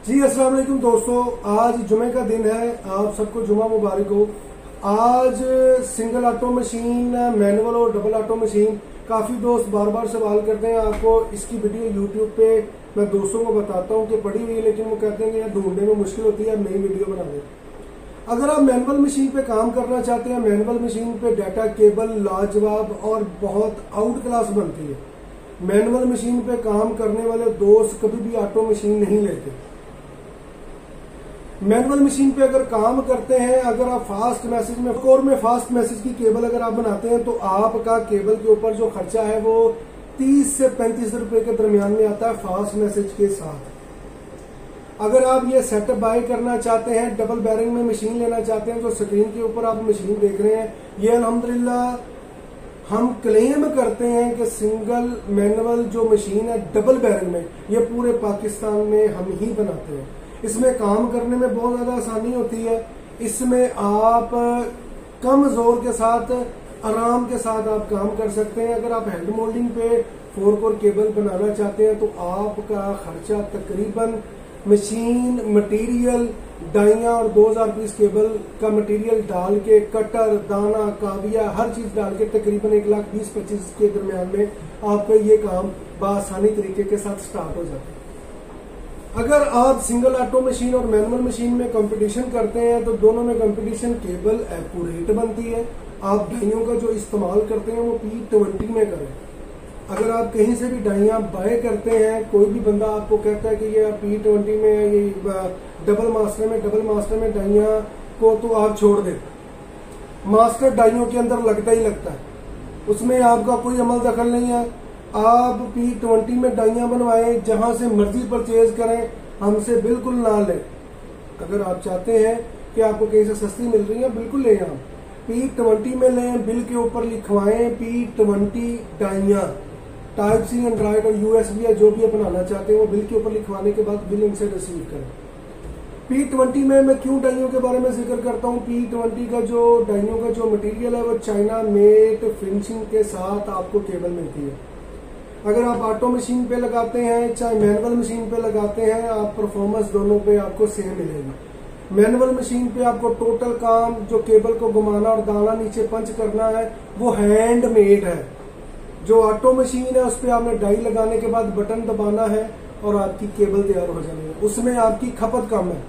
जी अस्सलाम वालेकुम दोस्तों, आज जुमे का दिन है। आप सबको जुमा मुबारक हो। आज सिंगल ऑटो मशीन, मैनुअल और डबल ऑटो मशीन, काफ़ी दोस्त बार बार सवाल करते हैं। आपको इसकी वीडियो यूट्यूब पे मैं दोस्तों को बताता हूँ कि पड़ी हुई है, लेकिन वो कहते हैं कि यार ढूंढने में मुश्किल होती है, नई वीडियो बना दें। अगर आप मैनुअल मशीन पे काम करना चाहते हैं, मैनुअल मशीन पे डाटा केबल लाजवाब और बहुत आउट क्लास बनती है। मैनुअल मशीन पे काम करने वाले दोस्त कभी भी ऑटो मशीन नहीं लेते। मैनुअल मशीन पे अगर काम करते हैं, अगर आप फास्ट मैसेज में कोर में फास्ट मैसेज की केबल अगर आप बनाते हैं, तो आपका केबल के ऊपर जो खर्चा है वो 30 से 35 रुपए के दरमियान में आता है फास्ट मैसेज के साथ। अगर आप ये सेटअप बाय करना चाहते हैं, डबल बैरिंग में मशीन लेना चाहते हैं, तो स्क्रीन के ऊपर आप मशीन देख रहे हैं, ये अल्हम्दुलिल्लाह हम क्लेम करते हैं कि सिंगल मैनुअल जो मशीन है डबल बैरिंग में, ये पूरे पाकिस्तान में हम ही बनाते हैं। इसमें काम करने में बहुत ज्यादा आसानी होती है। इसमें आप कम जोर के साथ, आराम के साथ आप काम कर सकते हैं। अगर आप हैंड मोल्डिंग पे 4 कोर केबल बनाना चाहते हैं, तो आपका खर्चा तकरीबन मशीन, मटेरियल, डाइयां और 2000 पीस केबल का मटेरियल डाल के, कटर, दाना, काविया, हर चीज डाल के तकरीबन 1,20,25 के दरमियान में आपका ये काम बआसानी तरीके के साथ स्टार्ट हो जाता है। अगर आप सिंगल ऑटो मशीन और मैनुअल मशीन में कंपटीशन करते हैं, तो दोनों में कंपटीशन केबल एक्यूरेट बनती है। आप डाइयों का जो इस्तेमाल करते हैं वो P20 में करें। अगर आप कहीं से भी डाइयां बाय करते हैं, कोई भी बंदा आपको कहता है कि ये P20 में, ये डबल मास्टर में डाइयां को तो आप छोड़ दें। मास्टर डाइयों के अंदर लगता ही लगता है, उसमें आपका कोई अमल दखल नहीं है। आप P20 में डाइयां बनवाएं, जहां से मर्जी परचेज करें, हमसे बिल्कुल ना लें। अगर आप चाहते हैं कि आपको कहीं से सस्ती मिल रही है, बिल्कुल लें। आप P20 में लें, बिल के ऊपर लिखवाएं P20 डाइयां, टाइप सी, एंड्रॉइड और USB या जो भी आप बनाना चाहते हैं, वो बिल के ऊपर लिखवाने के बाद बिल इनसे रिसीव करें। P20 में मैं क्यों डाइयों के बारे में जिक्र करता हूँ, P20 का जो डाइयों का जो मटेरियल है वो चाइना मेड फिनिशिंग के साथ आपको केबल मिलती है। अगर आप ऑटो मशीन पे लगाते हैं, चाहे मैनुअल मशीन पे लगाते हैं, आप परफॉर्मेंस दोनों पे आपको सेम मिलेगी। मैनुअल मशीन पे आपको टोटल काम, जो केबल को घुमाना और दाना नीचे पंच करना है, वो हैंड मेड है। जो ऑटो मशीन है, उस पर आपने डाई लगाने के बाद बटन दबाना है और आपकी केबल तैयार हो जानी है। उसमें आपकी खपत कम है,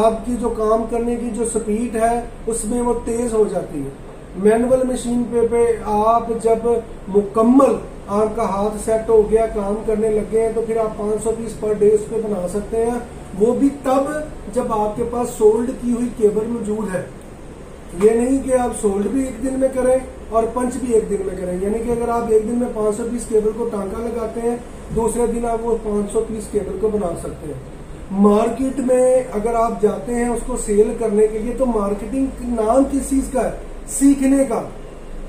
आपकी जो काम करने की जो स्पीड है उसमें वो तेज हो जाती है। मैनुअल मशीन पे आप जब मुकम्मल आपका हाथ सेट हो गया, काम करने लगे हैं, तो फिर आप 500 पीस पर डे उस पर बना सकते हैं। वो भी तब जब आपके पास सोल्ड की हुई केबल मौजूद है। ये नहीं कि आप सोल्ड भी एक दिन में करें और पंच भी एक दिन में करें। यानी कि अगर आप एक दिन में 500 पीस केबल को टांका लगाते हैं, दूसरे दिन आप वो 500 पीस केबल को बना सकते हैं। मार्केट में अगर आप जाते हैं उसको सेल करने के लिए, तो मार्केटिंग नाम किस चीज का है? सीखने का।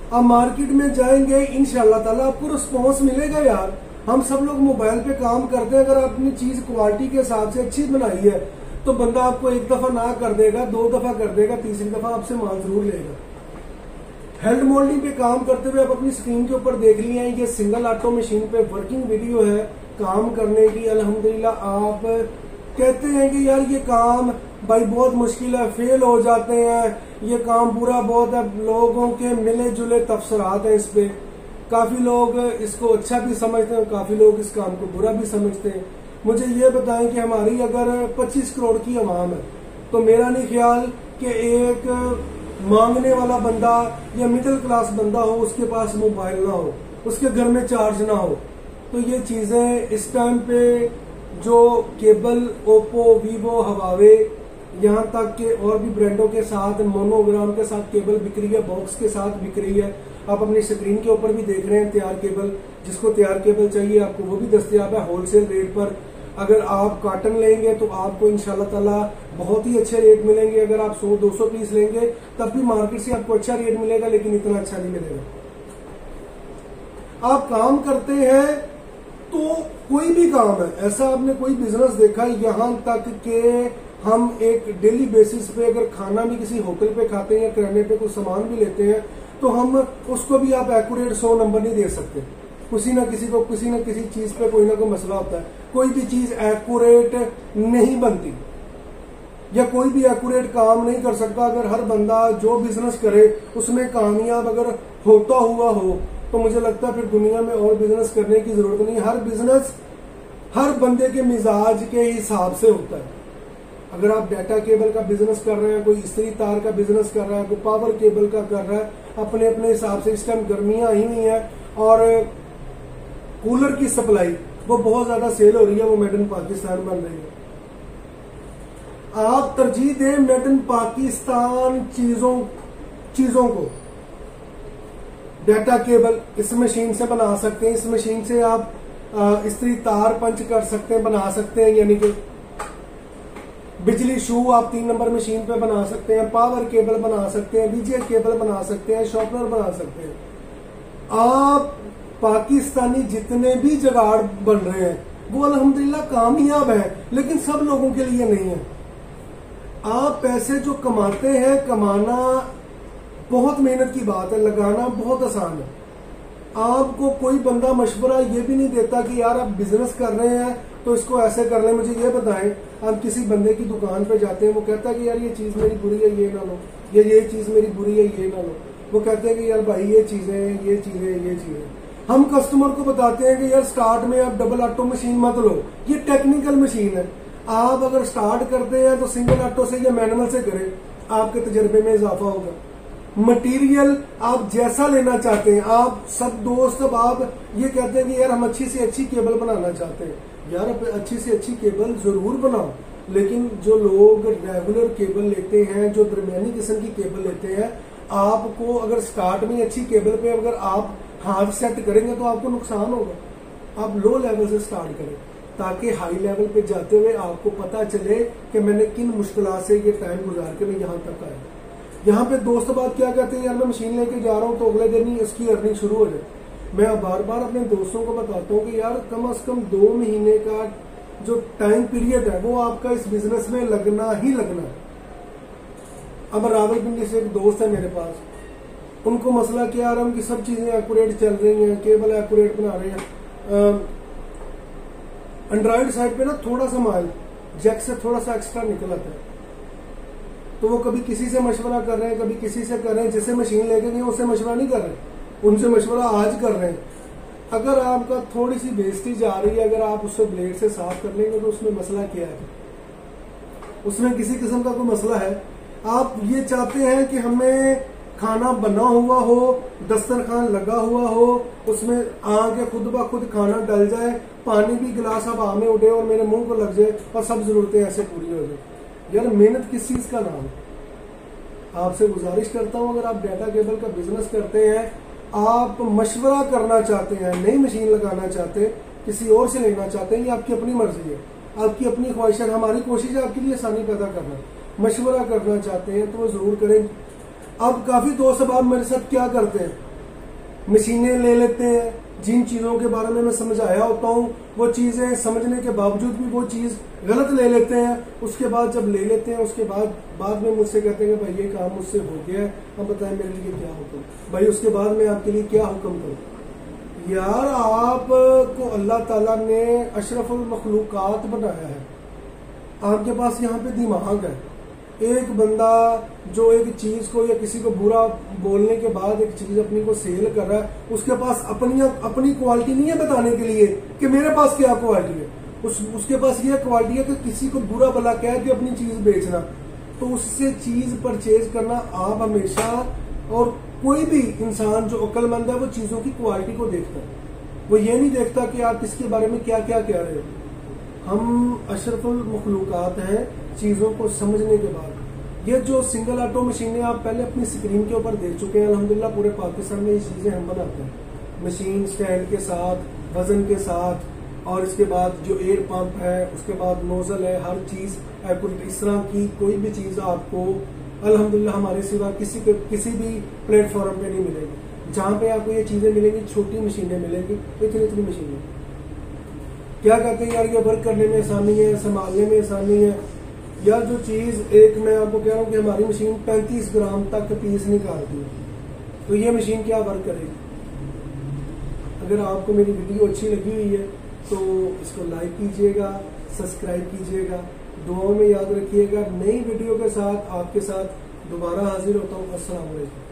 आप मार्केट में जाएंगे, इंशाल्लाह ताला आपको रिस्पॉन्स मिलेगा। यार, हम सब लोग मोबाइल पे काम करते हैं। अगर आपने चीज क्वालिटी के हिसाब से अच्छी बनाई है, तो बंदा आपको एक दफा ना कर देगा, 2 दफा कर देगा, तीसरी दफा आपसे माल जरूर लेगा। हैंड मोल्डिंग पे काम करते हुए आप अपनी स्क्रीन के ऊपर देख लिए हैं, ये सिंगल ऑटो मशीन पे वर्किंग वीडियो है काम करने की। अल्हम्दुलिल्लाह आप कहते हैं कि यार ये काम भाई बहुत मुश्किल है, फेल हो जाते हैं, ये काम बुरा बहुत है। लोगों के मिले जुले तबसरात हैं इस पे। काफी लोग इसको अच्छा भी समझते हैं, काफी लोग इस काम को बुरा भी समझते हैं। मुझे ये बताएं कि हमारी अगर 25 करोड़ की आवाम है, तो मेरा नहीं ख्याल कि एक मांगने वाला बंदा या मिडिल क्लास बंदा हो, उसके पास मोबाइल ना हो, उसके घर में चार्ज ना हो। तो ये चीजें इस टाइम पे जो केबल ओप्पो, वीवो, हवावे, यहाँ तक के और भी ब्रांडों के साथ, मोनोग्राम के साथ केबल बिक रही है, बॉक्स के साथ बिक रही है। आप अपनी स्क्रीन के ऊपर भी देख रहे हैं तैयार केबल। जिसको तैयार केबल चाहिए आपको वो भी दस्तयाब है होलसेल रेट पर। अगर आप कॉटन लेंगे तो आपको इंशाल्लाह ताला बहुत ही अच्छे रेट मिलेंगे। अगर आप 100-200 पीस लेंगे तब भी मार्केट से आपको अच्छा रेट मिलेगा, लेकिन इतना अच्छा नहीं मिलेगा। आप काम करते हैं तो कोई भी काम है, ऐसा आपने कोई बिजनेस देखा, यहाँ तक के हम एक डेली बेसिस पे अगर खाना भी किसी होटल पे खाते हैं या किराने पे कुछ सामान भी लेते हैं, तो हम उसको भी आप एक्यूरेट 100 नंबर नहीं दे सकते। किसी ना किसी चीज पे कोई ना कोई मसला होता है। कोई भी चीज एक्यूरेट नहीं बनती या कोई भी एक्यूरेट काम नहीं कर सकता। अगर हर बंदा जो बिजनेस करे उसमें कामयाब अगर होता हुआ हो तो मुझे लगता है फिर दुनिया में और बिजनेस करने की जरूरत नहीं। हर बिजनेस हर बंदे के मिजाज के हिसाब से होता है। अगर आप डाटा केबल का बिजनेस कर रहे हैं, कोई इस्त्री तार का बिजनेस कर रहा है, कोई पावर केबल का कर रहा है, अपने अपने हिसाब से। इस टाइम गर्मियां आई हुई हैं और कूलर की सप्लाई वो बहुत ज्यादा सेल हो रही है, वो मेड इन पाकिस्तान बन रही है। आप तरजीह दें मेड इन पाकिस्तान चीजों को। डाटा केबल इस मशीन से बना सकते हैं, इस मशीन से आप इस्त्री तार पंच कर सकते हैं, बना सकते हैं, यानी कि बिजली शू आप 3 नंबर मशीन पे बना सकते हैं, पावर केबल बना सकते हैं, वीजे केबल बना सकते हैं, शॉर्पनर बना सकते हैं। आप पाकिस्तानी जितने भी जुगाड़ बन रहे हैं वो अल्हम्दुलिल्लाह कामयाब है, लेकिन सब लोगों के लिए नहीं है। आप पैसे जो कमाते हैं, कमाना बहुत मेहनत की बात है, लगाना बहुत आसान है। आपको कोई बंदा मशवरा ये भी नहीं देता कि यार आप बिजनेस कर रहे हैं तो इसको ऐसे कर ले, मुझे ये बताएं। आप किसी बंदे की दुकान पे जाते हैं, वो कहता है कि यार ये चीज मेरी बुरी है, ये ना लो, ये चीज मेरी बुरी है, ये ना लो। वो कहते हैं कि यार भाई ये चीजें हम कस्टमर को बताते हैं कि यार स्टार्ट में आप डबल ऑटो मशीन मत लो, ये टेक्निकल मशीन है। आप अगर स्टार्ट करते हैं तो सिंगल ऑटो से या मैनुअल से करें, आपके तजर्बे में इजाफा होगा। मटेरियल आप जैसा लेना चाहते हैं, आप सब दोस्त अब आप ये कहते हैं कि यार हम अच्छी से अच्छी केबल बनाना चाहते हैं। यार अच्छी से अच्छी केबल जरूर बनाओ, लेकिन जो लोग रेगुलर केबल लेते हैं, जो दरमियानी किस्म की केबल लेते हैं, आपको अगर स्टार्ट में अच्छी केबल पे अगर आप हाथ सेट करेंगे तो आपको नुकसान होगा। आप लो लेवल से स्टार्ट करें ताकि हाई लेवल पे जाते हुए आपको पता चले कि मैंने किन मुश्किलात से ये टाइम गुजार के मैं यहाँ तक आया। यहाँ पे दोस्त बात क्या कहते हैं, यार मैं मशीन लेके जा रहा हूँ तो अगले दिन ही इसकी अर्निंग शुरू हो जाए। मैं बार बार अपने दोस्तों को बताता हूँ कि यार कम से कम 2 महीने का जो टाइम पीरियड है वो आपका इस बिजनेस में लगना ही लगना है। अब रावलपिंडी से एक दोस्त है मेरे पास, उनको मसला क्या आ रहा है, उनकी सब चीजें एक्यूरेट चल रही हैं, केबल एक्यूरेट बना रहे हैं। एंड्रॉइड साइड पे ना थोड़ा सा माल जैक से थोड़ा सा एक्स्ट्रा निकल आता है, तो वो कभी किसी से मशवरा कर रहे हैं, कभी किसी से कर रहे हैं। जैसे मशीन लेके गए उससे मशवरा नहीं कर रहे, उनसे मशवरा आज कर रहे हैं। अगर आपका थोड़ी सी वेस्टेज आ रही है, अगर आप उससे ब्लेड से साफ कर लेंगे तो उसमें मसला क्या है, उसमें किसी किस्म का कोई मसला है। आप ये चाहते हैं कि हमें खाना बना हुआ हो, दस्तरखान लगा हुआ हो, उसमें आके खुद ब खुद खाना डल जाए, पानी भी गिलास अब आमे उठे और मेरे मुंह को लग जाए और सब जरूरतें ऐसे पूरी हो जाए। यार मेहनत किस चीज का नाम है। आपसे गुजारिश करता हूं, अगर आप डाटा केबल का बिजनेस करते हैं, आप मशवरा करना चाहते हैं, नई मशीन लगाना चाहते हैं, किसी और से लेना चाहते हैं, ये आपकी अपनी मर्जी है, आपकी अपनी ख्वाहिश है। हमारी कोशिश है आपके लिए आसानी पैदा करना। मशवरा करना चाहते हैं तो वो जरूर करें। अब काफी दोस्त अब आप मेरे साथ क्या करते हैं, मशीनें ले लेते हैं, जिन चीजों के बारे में मैं समझाया होता हूँ वो चीजें समझने के बावजूद भी वो चीज गलत ले लेते हैं। उसके बाद जब ले लेते हैं उसके बाद में मुझसे कहते हैं कि भाई ये काम मुझसे हो गया है, अब बताएं मेरे लिए क्या हुक्म, भाई उसके बाद मैं आपके लिए क्या हुक्म करूं। यार आपको अल्लाह ताला ने अशरफुल मखलूकात बनाया है, आपके पास यहाँ पे दिमाग है। एक बंदा जो एक चीज को या किसी को बुरा बोलने के बाद एक चीज अपनी को सेल कर रहा है, उसके पास अपनी क्वालिटी नहीं है बताने के लिए कि मेरे पास क्या क्वालिटी है। उसके पास यह क्वालिटी है कि किसी को बुरा भला कह के अपनी चीज बेचना, तो उससे चीज परचेज करना। आप हमेशा, और कोई भी इंसान जो अक्लमंद है वो चीजों की क्वालिटी को देखता है, वो ये नहीं देखता कि आप इसके बारे में क्या क्या कह रहे हो। हम अशरफुल मखलूकात हैं चीजों को समझने के बाद। ये जो सिंगल ऑटो मशीनें आप पहले अपनी स्क्रीन के ऊपर देख चुके हैं, अल्हम्दुलिल्लाह पूरे पाकिस्तान में ये चीजें हम बनाते हैं, मशीन स्टैंड के साथ, वजन के साथ, और इसके बाद जो एयर पंप है, उसके बाद नोजल है, हर चीज इस तरह की कोई भी चीज आपको अल्हम्दुलिल्लाह हमारे सिवा किसी भी प्लेटफॉर्म पे नहीं मिलेगी। जहां पे आपको ये चीजें मिलेंगी, छोटी मशीनें मिलेंगी, इतनी मशीनें। क्या कहते हैं यार ये वर्क करने में आसानी है, संभालने में आसानी है। यार जो चीज एक मैं आपको कह रहा हूँ कि हमारी मशीन 35 ग्राम तक पीस निकालती है, तो ये मशीन क्या वर्क करेगी। अगर आपको मेरी वीडियो अच्छी लगी हुई है तो इसको लाइक कीजिएगा, सब्सक्राइब कीजिएगा, दुआओं में याद रखिएगा। नई वीडियो के साथ आपके साथ दोबारा हाजिर होता हूँ। अस्सलाम वालेकुम।